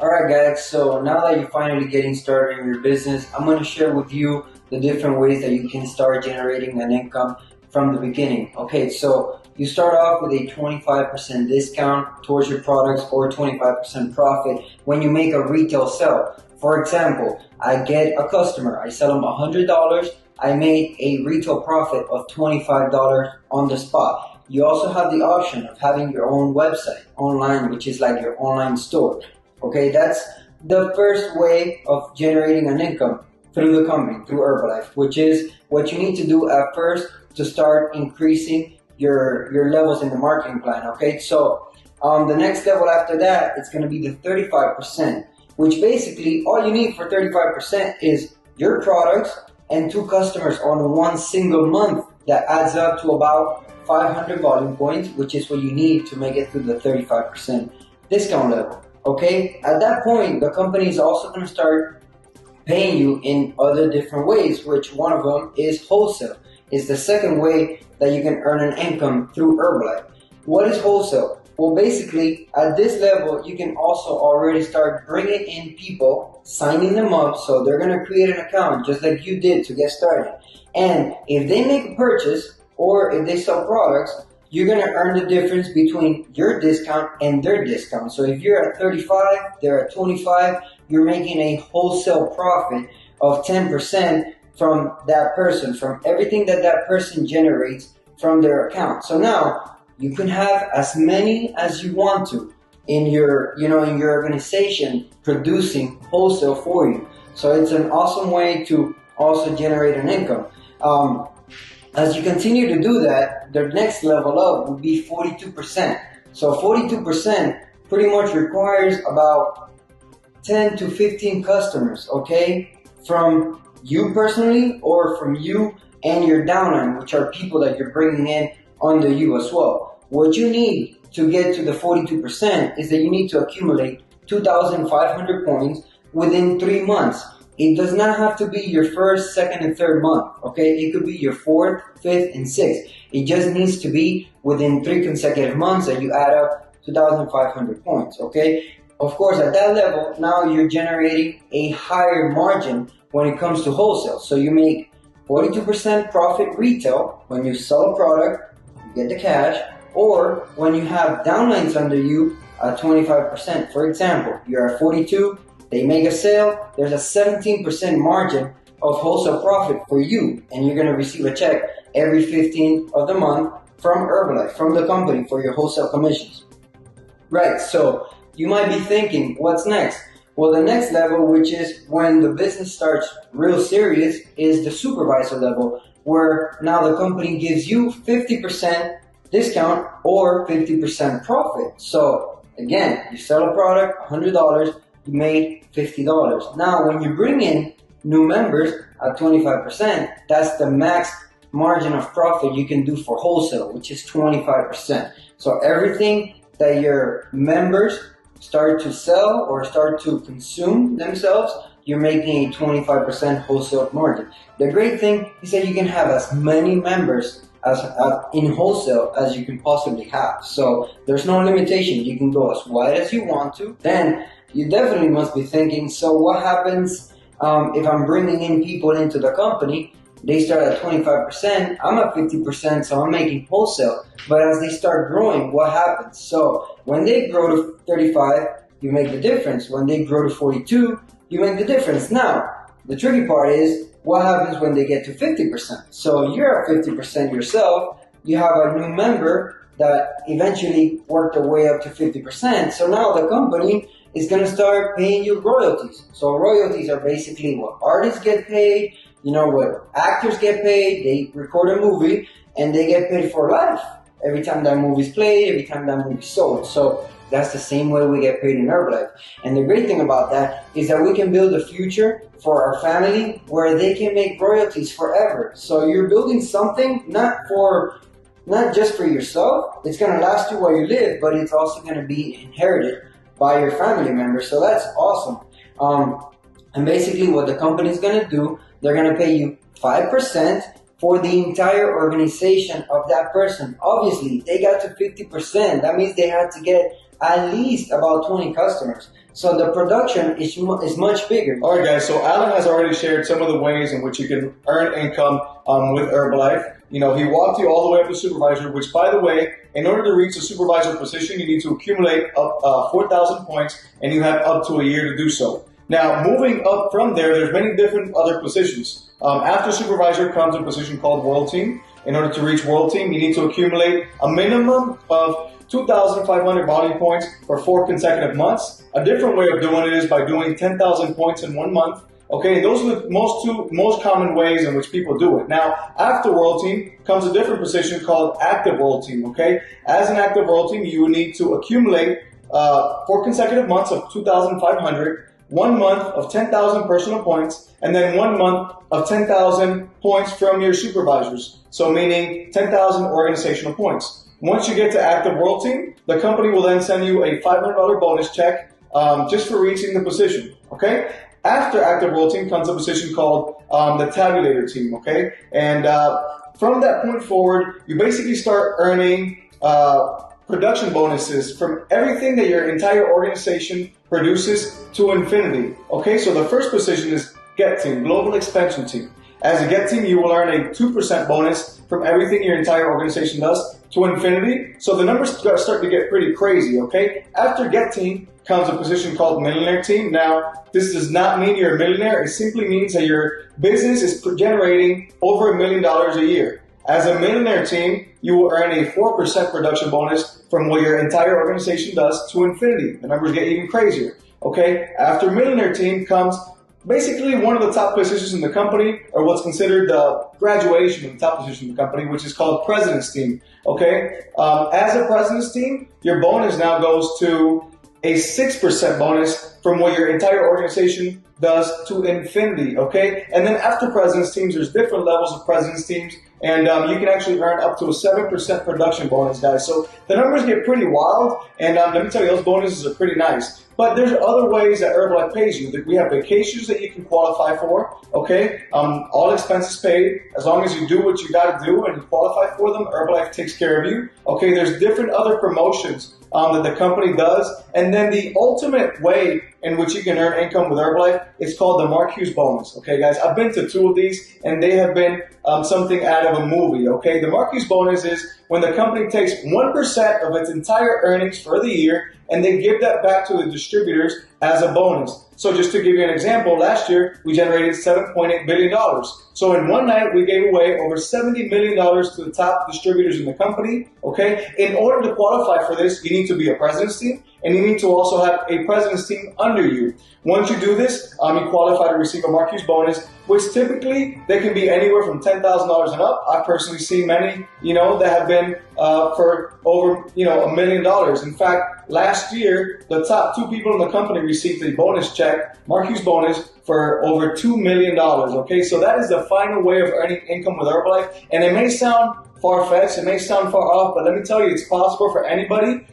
Alright guys, so now that you're finally getting started in your business, I'm going to share with you the different ways that you can start generating an income from the beginning. Okay, so you start off with a 25% discount towards your products or 25% profit when you make a retail sale. For example, I get a customer, I sell them $100, I made a retail profit of $25 on the spot. You also have the option of having your own website online, which is like your online store. Okay, that's the first way of generating an income through the company, through Herbalife, which is what you need to do at first to start increasing your levels in the marketing plan. Okay, so the next level after that, it's going to be the 35%, which basically all you need for 35% is your products and 2 customers on one single month. That adds up to about 500 volume points, which is what you need to make it through the 35% discount level. Okay, at that point, the company is also going to start paying you in other different ways, which one of them is wholesale. It's the second way that you can earn an income through Herbalife. What is wholesale? Well, basically, at this level, you can also already start bringing in people, signing them up, so they're going to create an account just like you did to get started. And if they make a purchase or if they sell products, you're going to earn the difference between your discount and their discount. So if you're at 35, they're at 25, you're making a wholesale profit of 10% from that person, from everything that that person generates from their account. So now you can have as many as you want to in your, in your organization producing wholesale for you. So it's an awesome way to also generate an income. As you continue to do that, the next level up would be 42%. So 42% pretty much requires about 10 to 15 customers, okay? From you personally or from you and your downline, which are people that you're bringing in under you as well. What you need to get to the 42% is that you need to accumulate 2,500 points within 3 months. It does not have to be your first, second, and third month, okay? It could be your 4th, 5th, and 6th. It just needs to be within 3 consecutive months that you add up 2,500 points, okay? Of course, at that level, now you're generating a higher margin when it comes to wholesale. So you make 42% profit retail when you sell a product, you get the cash, or when you have downlines under you at 25%. For example, you're at 42, they make a sale, there's a 17% margin of wholesale profit for you, and you're going to receive a check every 15th of the month from Herbalife, from the company, for your wholesale commissions. Right, so you might be thinking, what's next? Well, the next level, which is when the business starts real serious, is the supervisor level, where now the company gives you 50% discount or 50% profit. So again, you sell a product, $100, you made $50. Now, when you bring in new members at 25%, that's the max margin of profit you can do for wholesale, which is 25%. So everything that your members start to sell or start to consume themselves, you're making a 25% wholesale margin. The great thing is that you can have as many members as in wholesale as you can possibly have. So there's no limitation. You can go as wide as you want to. Then you definitely must be thinking, so what happens if I'm bringing in people into the company? They start at 25%, I'm at 50%, so I'm making wholesale. But as they start growing, what happens? So when they grow to 35, you make the difference. When they grow to 42, you make the difference. Now, the tricky part is, what happens when they get to 50%? So you're at 50% yourself, you have a new member that eventually worked their way up to 50%. So now the company is going to start paying you royalties. So royalties are basically what artists get paid, what actors get paid. They record a movie and they get paid for life. Every time that movie's played, every time that movie's sold. So that's the same way we get paid in Herbalife. And the great thing about that is that we can build a future for our family where they can make royalties forever. So you're building something not just for yourself. It's going to last you while you live, but it's also going to be inherited by your family members. So that's awesome. And basically what the company is going to do, they're going to pay you 5% for the entire organization of that person. Obviously, they got to 50%. That means they had to get at least about 20 customers. So the production is much bigger. All right, guys. So Alan has already shared some of the ways in which you can earn income with Herbalife. You know, he walked you all the way up to supervisor, which, by the way, in order to reach the supervisor position, you need to accumulate up 4,000 points, and you have up to a year to do so. Now, moving up from there, there's many different other positions. After supervisor comes a position called World Team. In order to reach World Team, you need to accumulate a minimum of 2,500 body points for 4 consecutive months. A different way of doing it is by doing 10,000 points in 1 month. Okay, and those are the most common ways in which people do it. Now, after World Team comes a different position called Active World Team. Okay, as an Active World Team, you need to accumulate 4 consecutive months of 2,500, 1 month of 10,000 personal points, and then 1 month of 10,000 points from your supervisors. So meaning 10,000 organizational points. Once you get to Active World Team, the company will then send you a $500 bonus check just for reaching the position. Okay. After Active World Team comes a position called the Tabulator Team, okay? And from that point forward, you basically start earning production bonuses from everything that your entire organization produces to infinity, okay? So the first position is Get Team, Global Expansion Team. As a Get Team, you will earn a 2% bonus from everything your entire organization does to infinity. So the numbers start to get pretty crazy, okay? After Get Team comes a position called Millionaire Team. Now, this does not mean you're a millionaire. It simply means that your business is generating over $1 million a year. As a Millionaire Team, you will earn a 4% production bonus from what your entire organization does to infinity. The numbers get even crazier, okay? After Millionaire Team comes basically one of the top positions in the company, or what's considered the graduation of the top position in the company, which is called President's Team, okay? As a President's Team, your bonus now goes to a 6% bonus from what your entire organization does to infinity, okay? And then after President's Teams, there's different levels of President's Teams, and you can actually earn up to a 7% production bonus, guys. So the numbers get pretty wild, and let me tell you, those bonuses are pretty nice. But there's other ways that Herbalife pays you. We have vacations that you can qualify for, okay? All expenses paid. As long as you do what you got to do and you qualify for them, Herbalife takes care of you, okay? There's different other promotions that the company does. And then the ultimate way in which you can earn income with Herbalife is called the Mark Hughes bonus, okay, guys? I've been to 2 of these, and they have been something out of a movie, okay? The Mark Hughes bonus is when the company takes 1% of its entire earnings for the year and they give that back to the distributors as a bonus. So just to give you an example, last year we generated $7.8 billion. So in one night we gave away over $70 million to the top distributors in the company, okay? In order to qualify for this, you need to be a President's Team, and you need to also have a President's Team under you. Once you do this, you qualify to receive a Mark Hughes bonus, which typically they can be anywhere from $10,000 and up. I've personally seen many, that have been for over, $1 million. In fact, last year, the top 2 people in the company received a bonus check, Mark Hughes bonus, for over $2 million, okay? So that is the final way of earning income with Herbalife, and it may sound far-fetched, it may sound far off, but let me tell you, it's possible for anybody.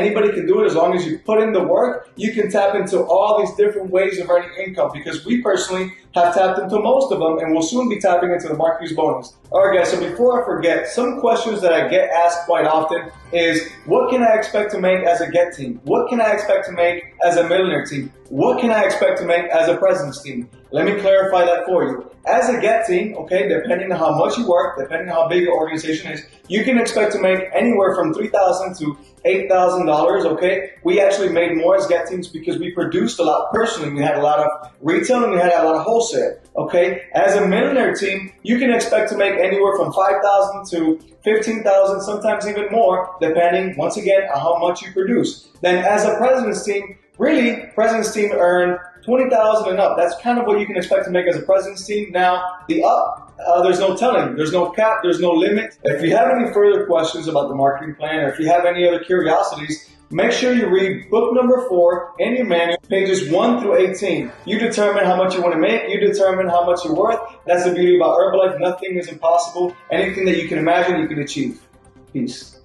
Anybody can do it as long as you put in the work. You can tap into all these different ways of earning income, because we personally have tapped into most of them, and we'll soon be tapping into the Mark Hughes bonus. All right, guys, so before I forget, some questions that I get asked quite often is, what can I expect to make as a Get Team? What can I expect to make as a Millionaire Team? What can I expect to make as a President's Team? Let me clarify that for you. As a Get Team, okay, depending on how much you work, depending on how big your organization is, you can expect to make anywhere from $3,000 to $8,000, okay? We actually made more as Get Teams because we produced a lot personally. We had a lot of retail and we had a lot of wholesale, okay? As a Millionaire Team, you can expect to make anywhere from $5,000 to $15,000, sometimes even more, depending, once again, on how much you produce. Then as a President's Team, really, President's Team earn $20,000 and up. That's kind of what you can expect to make as a President's Team. Now, the up, there's no telling. There's no cap. There's no limit. If you have any further questions about the marketing plan, or if you have any other curiosities, make sure you read book number 4 in your manual, pages 1 through 18. You determine how much you want to make. You determine how much you're worth. That's the beauty about Herbalife. Nothing is impossible. Anything that you can imagine, you can achieve. Peace.